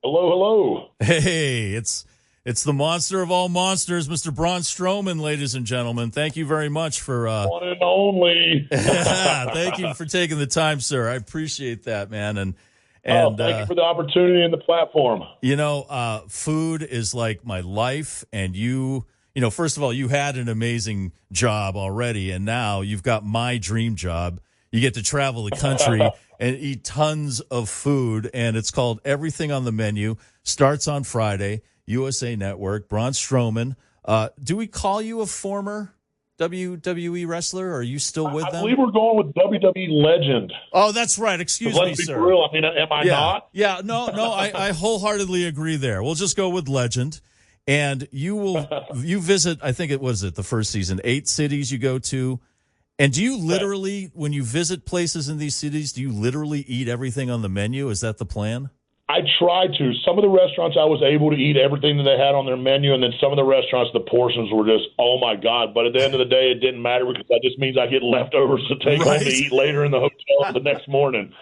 Hello, hello. Hey, it's the monster of all monsters, Mr. Braun Strowman, ladies and gentlemen. Thank you very much for One and only. thank you for taking the time, sir. I appreciate that, man. And Thank you for the opportunity and the platform. food is like my life, and first of all, you had an amazing job already, and now you've got my dream job. You get to travel the country and eat tons of food, and it's called Everything on the Menu. Starts on Friday, USA Network. Braun Strowman. Do we call you a former WWE wrestler, or are you still with them? I believe we're going with WWE legend. Oh, that's right. Excuse me, sir. Real. I mean, am I not? Yeah, no, I wholeheartedly agree there. We'll just go with legend. And you visit, I think it was the first season, 8 cities you go to. And do you literally, when you visit places in these cities, do you literally eat everything on the menu? Is that the plan? I tried to. Some of the restaurants I was able to eat everything that they had on their menu, and then some of the restaurants, the portions were just, oh my God. But at the end of the day, it didn't matter because that just means I get leftovers to take home to eat later in the hotel the next morning.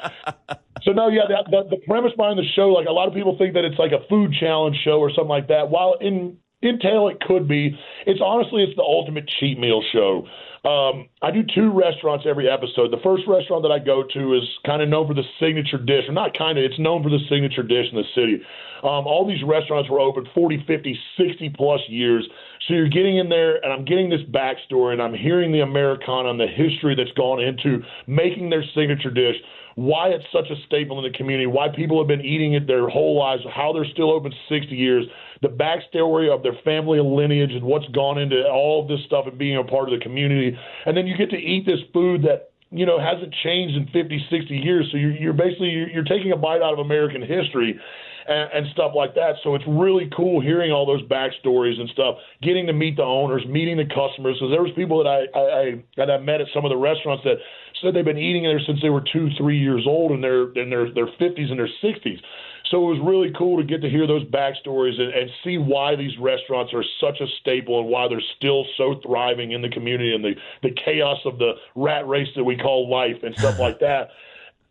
So no, yeah, the premise behind the show, like a lot of people think that it's like a food challenge show or something like that. While in tail it could be, it's the ultimate cheat meal show. I do 2 restaurants every episode. The first restaurant that I go to is kind of known for the signature dish, or not kind of, it's known for the signature dish in the city. All these restaurants were open 40, 50, 60 plus years. So you're getting in there, and I'm getting this backstory, and I'm hearing the Americana and the history that's gone into making their signature dish, why it's such a staple in the community, why people have been eating it their whole lives, how they're still open 60 years, the backstory of their family lineage and what's gone into all of this stuff and being a part of the community. And then you get to eat this food that, hasn't changed in 50, 60 years. So you're basically taking a bite out of American history and stuff like that. So it's really cool hearing all those backstories and stuff, getting to meet the owners, meeting the customers. Because there was people that I met at some of the restaurants that said they've been eating there since they were 2, 3 years old, and they're in their 50s and their 60s. So it was really cool to get to hear those backstories and see why these restaurants are such a staple and why they're still so thriving in the community and the chaos of the rat race that we call life and stuff like that.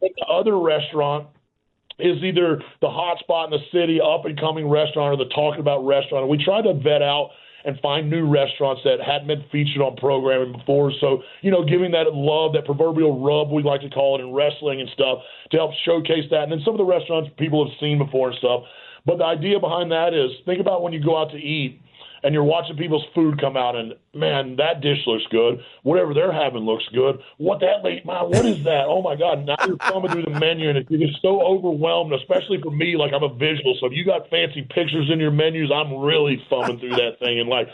But the other restaurant is either the hot spot in the city, up-and-coming restaurant, or the talking about restaurant. And we try to vet out and find new restaurants that hadn't been featured on programming before. So, giving that love, that proverbial rub, we like to call it in wrestling and stuff, to help showcase that. And then some of the restaurants people have seen before and stuff. But the idea behind that is, think about when you go out to eat and you're watching people's food come out, and man, that dish looks good. Whatever they're having looks good. What is that? Oh my God! Now you're thumbing through the menu, and you're just so overwhelmed. Especially for me, like I'm a visual, so if you got fancy pictures in your menus, I'm really thumbing through that thing and like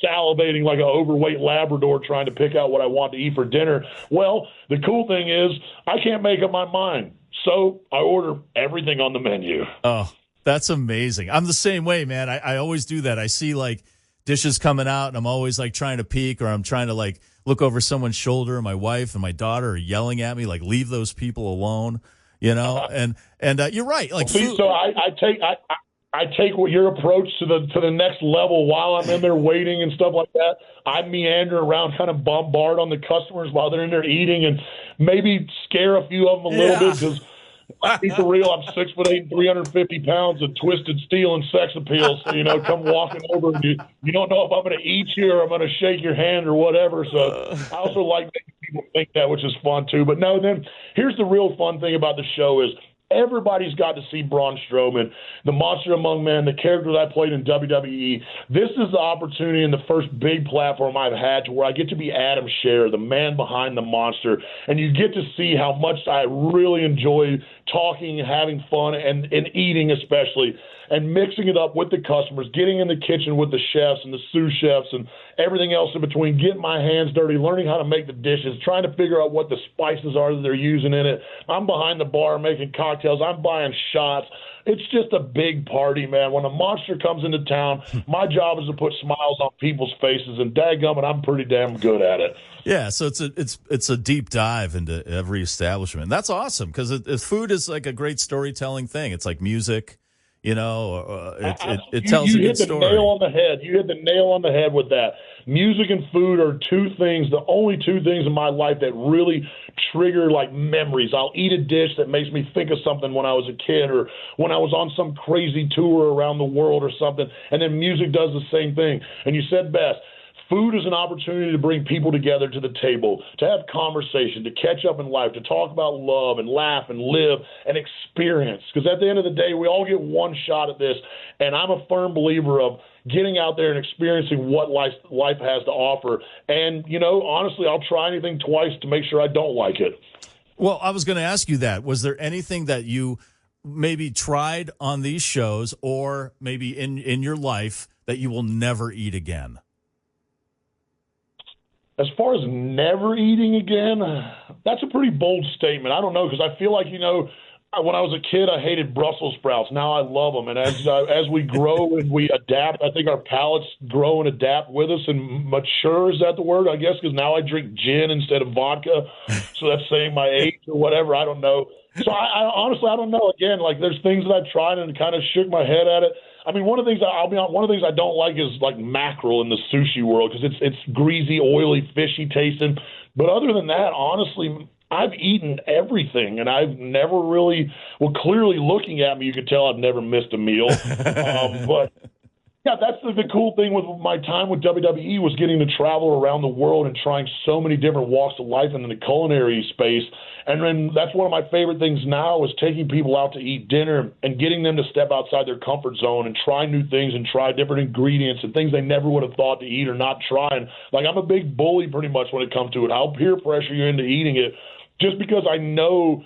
salivating like an overweight Labrador trying to pick out what I want to eat for dinner. Well, the cool thing is I can't make up my mind, so I order everything on the menu. Oh. That's amazing. I'm the same way, man. I always do that. I see like dishes coming out and I'm always like trying to peek, or I'm trying to like look over someone's shoulder. My wife and my daughter are yelling at me like, leave those people alone, and you're right. Like, food. So I take what your approach to the next level while I'm in there waiting and stuff like that. I meander around, kind of bombard on the customers while they're in there eating, and maybe scare a few of them a little bit, because I'll be for real, I'm 6'8" and 350 pounds of twisted steel and sex appeal. So, come walking over and you don't know if I'm going to eat you or I'm going to shake your hand or whatever. So I also like making people think that, which is fun too. But no, then here's the real fun thing about the show is everybody's got to see Braun Strowman, the monster among men, the character that I played in WWE. This is the opportunity and the first big platform I've had to where I get to be Adam Scherr, the man behind the monster, and you get to see how much I really enjoy talking and having fun and eating especially, and mixing it up with the customers, getting in the kitchen with the chefs and the sous chefs and everything else in between, getting my hands dirty, learning how to make the dishes, trying to figure out what the spices are that they're using in it. I'm behind the bar making cocktails. I'm buying shots. It's just a big party, man. When a monster comes into town, my job is to put smiles on people's faces, and dadgummit, I'm pretty damn good at it. Yeah, so it's a deep dive into every establishment. That's awesome, because food is like a great storytelling thing. It's like music. It tells a good story. You hit the nail on the head. You hit the nail on the head with that. Music and food are the only two things in my life that really trigger like memories. I'll eat a dish that makes me think of something when I was a kid or when I was on some crazy tour around the world or something, and then music does the same thing. And you said best. Food is an opportunity to bring people together to the table, to have conversation, to catch up in life, to talk about love and laugh and live and experience. Because at the end of the day, we all get one shot at this, and I'm a firm believer of getting out there and experiencing what life has to offer. And, honestly, I'll try anything twice to make sure I don't like it. Well, I was going to ask you that. Was there anything that you maybe tried on these shows or maybe in your life that you will never eat again? As far as never eating again, that's a pretty bold statement. I don't know, because I feel like, when I was a kid, I hated Brussels sprouts. Now I love them. And as we grow and we adapt, I think our palates grow and adapt with us and mature. Is that the word? I guess, because now I drink gin instead of vodka. So that's saying my age or whatever. I don't know. So I honestly, I don't know. Again, like there's things that I've tried and kind of shook my head at it. I mean, one of the things I don't like is like mackerel in the sushi world because it's greasy, oily, fishy tasting. But other than that, honestly, I've eaten everything, and I've never really. Well, clearly, looking at me, you could tell I've never missed a meal. But yeah, that's the cool thing with my time with WWE was getting to travel around the world and trying so many different walks of life in the culinary space. And then that's one of my favorite things now is taking people out to eat dinner and getting them to step outside their comfort zone and try new things and try different ingredients and things they never would have thought to eat or not try. And like I'm a big bully pretty much when it comes to it. I'll peer pressure you into eating it just because I know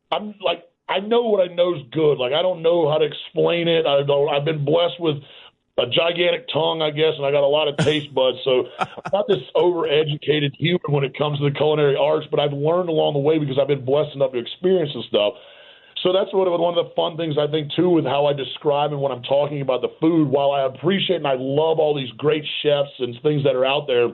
I know what I know is good. Like I don't know how to explain it. I've been blessed with a gigantic tongue, I guess, and I got a lot of taste buds. So I'm not this overeducated human when it comes to the culinary arts, but I've learned along the way because I've been blessed enough to experience this stuff. So that's one of the fun things I think too with how I describe and when I'm talking about the food. While I appreciate and I love all these great chefs and things that are out there,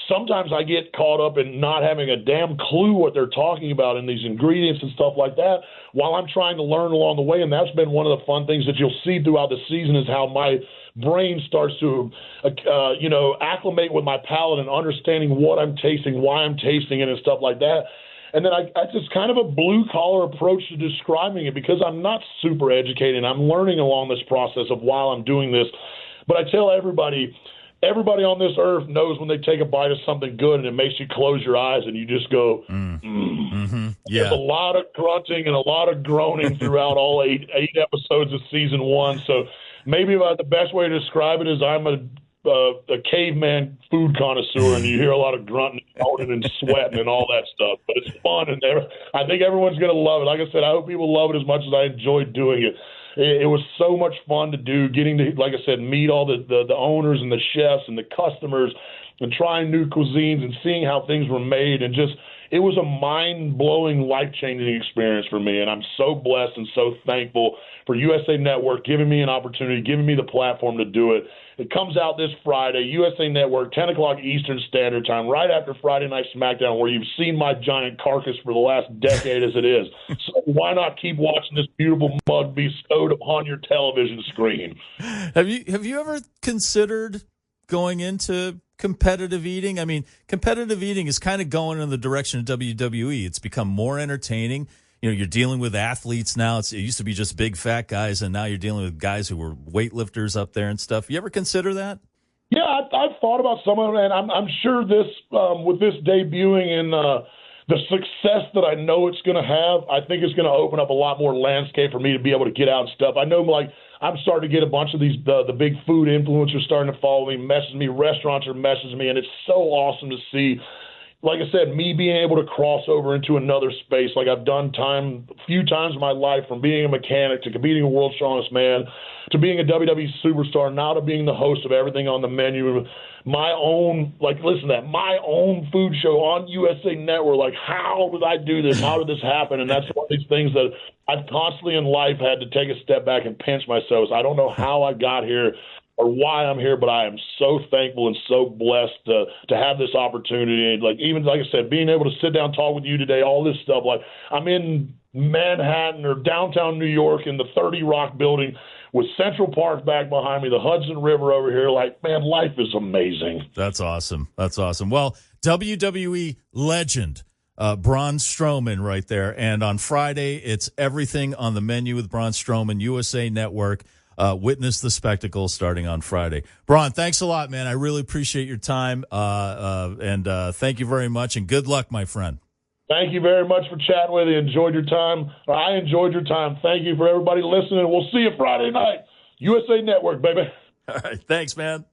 sometimes I get caught up in not having a damn clue what they're talking about in these ingredients and stuff like that while I'm trying to learn along the way. And that's been one of the fun things that you'll see throughout the season is how my brain starts to, acclimate with my palate and understanding what I'm tasting, why I'm tasting it and stuff like that. And then I just kind of a blue-collar approach to describing it because I'm not super educated. I'm learning along this process of while I'm doing this. But I tell everybody on this earth knows when they take a bite of something good and it makes you close your eyes and you just go, Mm-hmm. Yeah. There's a lot of grunting and a lot of groaning throughout all eight episodes of season one. So maybe about the best way to describe it is I'm a caveman food connoisseur, and you hear a lot of grunting, moaning, and sweating and all that stuff. But it's fun, and I think everyone's going to love it. Like I said, I hope people love it as much as I enjoyed doing it. It was so much fun to do, getting to, like I said, meet all the owners and the chefs and the customers and trying new cuisines and seeing how things were made. And just, it was a mind-blowing, life-changing experience for me. And I'm so blessed and so thankful for USA Network giving me an opportunity, giving me the platform to do it. It comes out this Friday, USA Network, 10 o'clock Eastern Standard Time, right after Friday Night SmackDown, where you've seen my giant carcass for the last decade as it is. So why not keep watching this beautiful mug be stowed upon your television screen? Have you ever considered going into competitive eating? I mean, competitive eating is kind of going in the direction of WWE. It's become more entertaining. You know, you're dealing with athletes now. It used to be just big fat guys, and now you're dealing with guys who were weightlifters up there and stuff. You ever consider that? Yeah, I've thought about some of it, and I'm sure this with this debuting and the success that I know it's going to have, I think it's going to open up a lot more landscape for me to be able to get out and stuff. I know, like, I'm starting to get a bunch of these the big food influencers starting to follow me, message me, restaurants are messaging me, and it's so awesome to see. Like I said, me being able to cross over into another space, like I've done a few times in my life, from being a mechanic to competing a World's Strongest Man to being a WWE superstar, now to being the host of everything on the menu, my own, like, listen to that, my own food show on USA Network. Like, how did I do this? How did this happen? And that's one of these things that I've constantly in life had to take a step back and pinch myself. I don't know how I got here. or why I'm here, but I am so thankful and so blessed to have this opportunity. And like I said, being able to sit down and talk with you today, all this stuff. Like I'm in Manhattan or downtown New York in the 30 Rock building with Central Park back behind me, the Hudson River over here. Like, man, life is amazing. That's awesome. That's awesome. Well, WWE legend, Braun Strowman right there. And on Friday, it's Everything on the Menu with Braun Strowman, USA Network. Witness the spectacle starting on Friday. Braun, thanks a lot, man. I really appreciate your time. And thank you very much. And good luck, my friend. Thank you very much for chatting with you. Enjoyed your time. I enjoyed your time. Thank you for everybody listening. We'll see you Friday night. USA Network, baby. All right. Thanks, man.